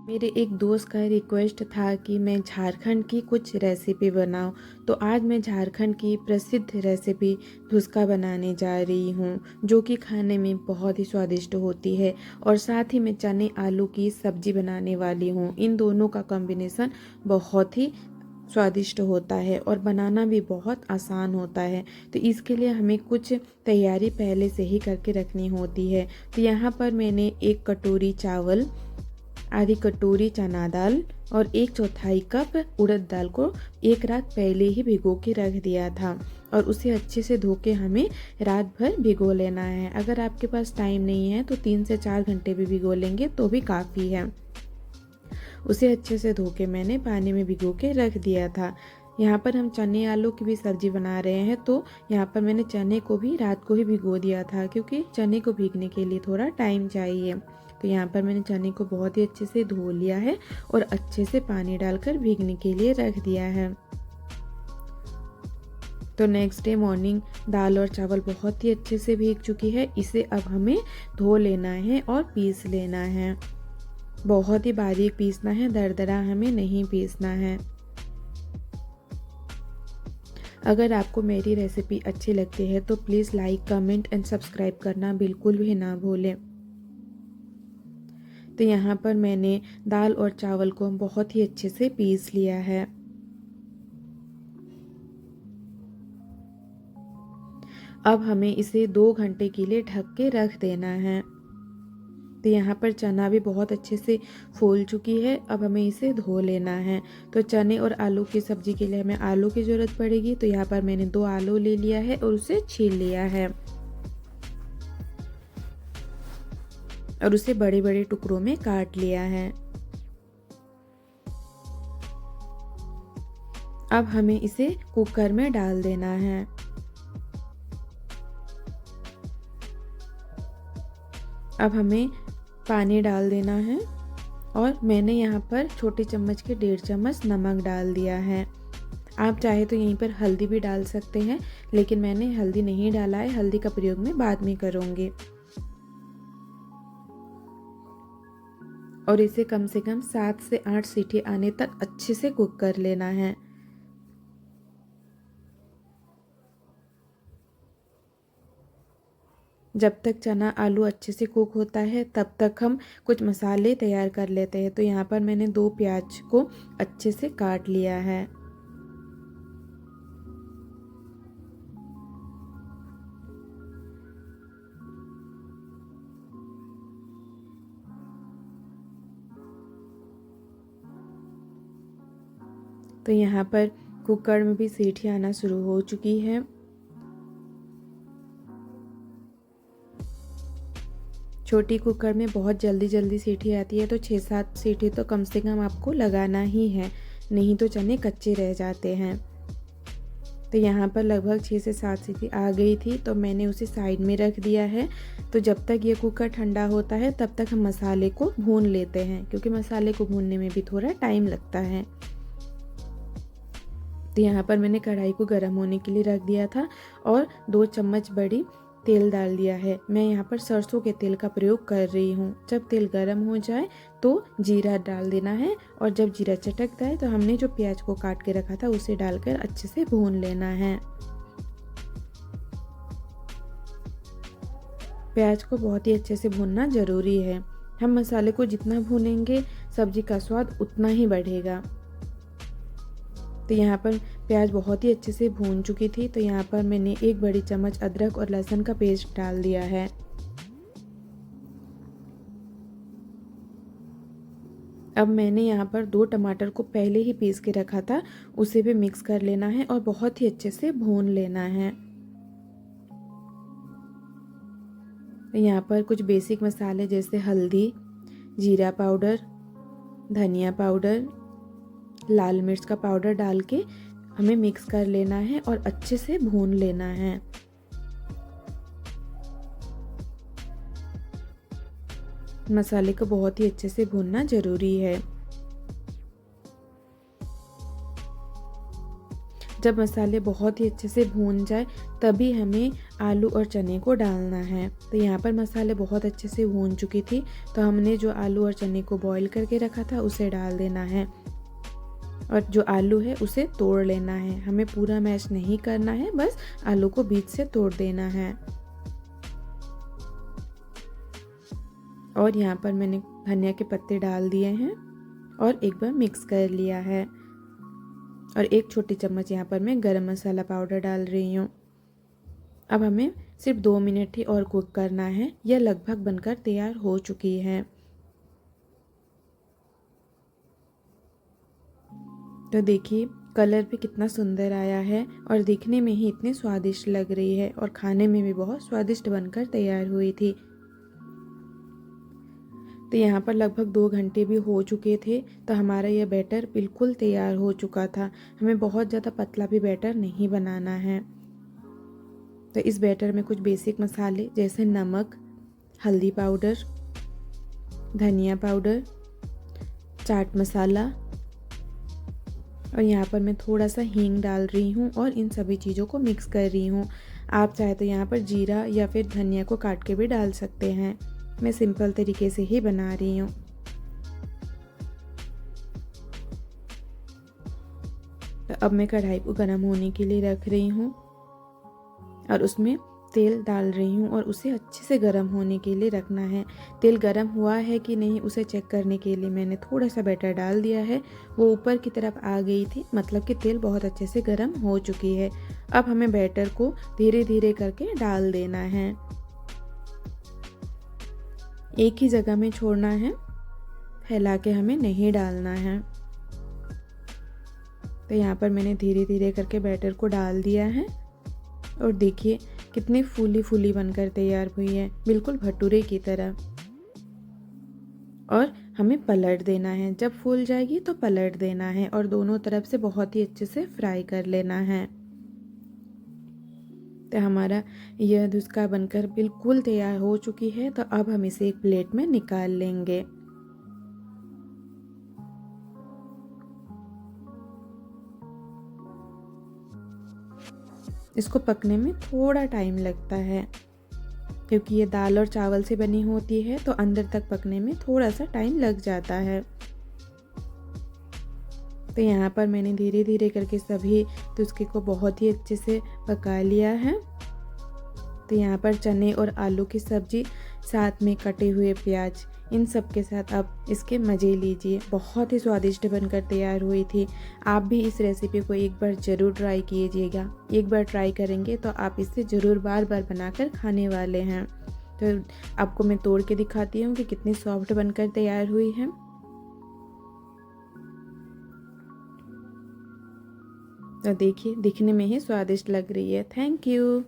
मेरे एक दोस्त का रिक्वेस्ट था कि मैं झारखंड की कुछ रेसिपी बनाऊं, तो आज मैं झारखंड की प्रसिद्ध रेसिपी धुसका बनाने जा रही हूं, जो कि खाने में बहुत ही स्वादिष्ट होती है। और साथ ही मैं चने आलू की सब्जी बनाने वाली हूं। इन दोनों का कॉम्बिनेशन बहुत ही स्वादिष्ट होता है और बनाना भी बहुत आसान होता है। तो इसके लिए हमें कुछ तैयारी पहले से ही करके रखनी होती है। तो यहाँ पर मैंने 1 कटोरी चावल, आधी कटोरी चना दाल और 1/4 कप उड़द दाल को एक रात पहले ही भिगो के रख दिया था। और उसे अच्छे से धो के हमें रात भर भिगो लेना है। अगर आपके पास टाइम नहीं है तो 3 से 4 घंटे भी भिगो लेंगे तो भी काफ़ी है। उसे अच्छे से धो के मैंने पानी में भिगो के रख दिया था। यहाँ पर हम चने आलू की भी सब्जी बना रहे हैं, तो यहाँ पर मैंने चने को भी रात को ही भिगो दिया था, क्योंकि चने को भीगने के लिए थोड़ा टाइम चाहिए। तो यहाँ पर मैंने चने को बहुत ही अच्छे से धो लिया है और अच्छे से पानी डालकर भीगने के लिए रख दिया है। तो नेक्स्ट डे मॉर्निंग दाल और चावल बहुत ही अच्छे से भीग चुकी है। इसे अब हमें धो लेना है और पीस लेना है। बहुत ही बारीक पीसना है, दरदरा हमें नहीं पीसना है। अगर आपको मेरी रेसिपी अच्छी लगती है तो please like, comment and subscribe करना बिल्कुल भी ना भूलें। तो यहाँ पर मैंने दाल और चावल को बहुत ही अच्छे से पीस लिया है। अब हमें इसे 2 घंटे के लिए ढक के रख देना है। तो यहाँ पर चना भी बहुत अच्छे से फूल चुकी है। अब हमें इसे धो लेना है। तो चने और आलू की सब्जी के लिए हमें आलू की ज़रूरत पड़ेगी। तो यहाँ पर मैंने 2 आलू ले लिया है और उसे छील लिया है और उसे बड़े बड़े टुकड़ों में काट लिया है। अब हमें इसे कुकर में डाल देना है। अब हमें पानी डाल देना है और मैंने यहाँ पर छोटे चम्मच के 1.5 चम्मच नमक डाल दिया है। आप चाहे तो यहीं पर हल्दी भी डाल सकते हैं, लेकिन मैंने हल्दी नहीं डाला है। हल्दी का प्रयोग मैं बाद में करूँगी। और इसे कम से कम 7 से 8 सीटी आने तक अच्छे से कुक कर लेना है। जब तक चना आलू अच्छे से कुक होता है तब तक हम कुछ मसाले तैयार कर लेते हैं। तो यहाँ पर मैंने 2 प्याज को अच्छे से काट लिया है। तो यहाँ पर कुकर में भी सीटी आना शुरू हो चुकी है। छोटी कुकर में बहुत जल्दी जल्दी सीटी आती है, तो 6-7 सीटी तो कम से कम आपको लगाना ही है, नहीं तो चने कच्चे रह जाते हैं। तो यहाँ पर लगभग 6 से 7 सीटी आ गई थी, तो मैंने उसे साइड में रख दिया है। तो जब तक ये कुकर ठंडा होता है तब तक हम मसाले को भून लेते हैं, क्योंकि मसाले को भूनने में भी थोड़ा टाइम लगता है। तो यहाँ पर मैंने कढ़ाई को गर्म होने के लिए रख दिया था और 2 चम्मच बड़ी तेल डाल दिया है। मैं यहाँ पर सरसों के तेल का प्रयोग कर रही हूँ। जब तेल गर्म हो जाए तो जीरा डाल देना है और जब जीरा चटकता है तो हमने जो प्याज को काट के रखा था उसे डालकर अच्छे से भून लेना है। प्याज को बहुत ही अच्छे से भूनना ज़रूरी है। हम मसाले को जितना भूनेंगे सब्जी का स्वाद उतना ही बढ़ेगा। तो यहाँ पर प्याज बहुत ही अच्छे से भून चुकी थी। तो यहाँ पर मैंने 1 बड़ी चम्मच अदरक और लहसुन का पेस्ट डाल दिया है। अब मैंने यहाँ पर 2 टमाटर को पहले ही पीस के रखा था, उसे भी मिक्स कर लेना है और बहुत ही अच्छे से भून लेना है। यहाँ पर कुछ बेसिक मसाले जैसे हल्दी, जीरा पाउडर, धनिया पाउडर, लाल मिर्च का पाउडर डाल के हमें मिक्स कर लेना है और अच्छे से भून लेना है। मसाले को बहुत ही अच्छे से भूनना ज़रूरी है। जब मसाले बहुत ही अच्छे से भून जाए तभी हमें आलू और चने को डालना है। तो यहाँ पर मसाले बहुत अच्छे से भून चुकी थी, तो हमने जो आलू और चने को बॉईल करके रखा था उसे डाल देना है और जो आलू है उसे तोड़ लेना है। हमें पूरा मैश नहीं करना है, बस आलू को बीच से तोड़ देना है। और यहाँ पर मैंने धनिया के पत्ते डाल दिए हैं और एक बार मिक्स कर लिया है। और 1 छोटी चम्मच यहाँ पर मैं गरम मसाला पाउडर डाल रही हूँ। अब हमें सिर्फ 2 मिनट ही और कुक करना है। यह लगभग बनकर तैयार हो चुकी है। तो देखिए कलर भी कितना सुंदर आया है और दिखने में ही इतनी स्वादिष्ट लग रही है और खाने में भी बहुत स्वादिष्ट बनकर तैयार हुई थी। तो यहाँ पर लगभग 2 घंटे भी हो चुके थे, तो हमारा यह बैटर बिल्कुल तैयार हो चुका था। हमें बहुत ज़्यादा पतला भी बैटर नहीं बनाना है। तो इस बैटर में कुछ बेसिक मसाले जैसे नमक, हल्दी पाउडर, धनिया पाउडर, चाट मसाला और यहाँ पर मैं थोड़ा सा हींग डाल रही हूँ और इन सभी चीज़ों को मिक्स कर रही हूँ। आप चाहे तो यहाँ पर जीरा या फिर धनिया को काट के भी डाल सकते हैं। मैं सिंपल तरीके से ही बना रही हूँ। तो अब मैं कढ़ाई को गर्म होने के लिए रख रही हूँ और उसमें तेल डाल रही हूँ और उसे अच्छे से गर्म होने के लिए रखना है। तेल गर्म हुआ है कि नहीं उसे चेक करने के लिए मैंने थोड़ा सा बैटर डाल दिया है। वो ऊपर की तरफ आ गई थी, मतलब कि तेल बहुत अच्छे से गर्म हो चुकी है। अब हमें बैटर को धीरे धीरे करके डाल देना है। एक ही जगह में छोड़ना है, फैला के हमें नहीं डालना है। तो यहाँ पर मैंने धीरे धीरे करके बैटर को डाल दिया है और देखिए कितनी फूली फूली बनकर तैयार हुई है, बिल्कुल भटूरे की तरह। और हमें पलट देना है, जब फूल जाएगी तो पलट देना है और दोनों तरफ से बहुत ही अच्छे से फ्राई कर लेना है। तो हमारा यह धुसका बनकर बिल्कुल तैयार हो चुकी है। तो अब हम इसे एक प्लेट में निकाल लेंगे। इसको पकने में थोड़ा टाइम लगता है क्योंकि ये दाल और चावल से बनी होती है, तो अंदर तक पकने में थोड़ा सा टाइम लग जाता है। तो यहाँ पर मैंने धीरे धीरे करके सभी धुसके को बहुत ही अच्छे से पका लिया है। तो यहाँ पर चने और आलू की सब्जी, साथ में कटे हुए प्याज, इन सब के साथ आप इसके मज़े लीजिए। बहुत ही स्वादिष्ट बनकर तैयार हुई थी। आप भी इस रेसिपी को एक बार ज़रूर ट्राई कीजिएगा। एक बार ट्राई करेंगे तो आप इसे ज़रूर बार बार बनाकर खाने वाले हैं। तो आपको मैं तोड़ के दिखाती हूँ कि कितनी सॉफ्ट बनकर तैयार हुई है। तो देखिए दिखने में ही स्वादिष्ट लग रही है। Thank you.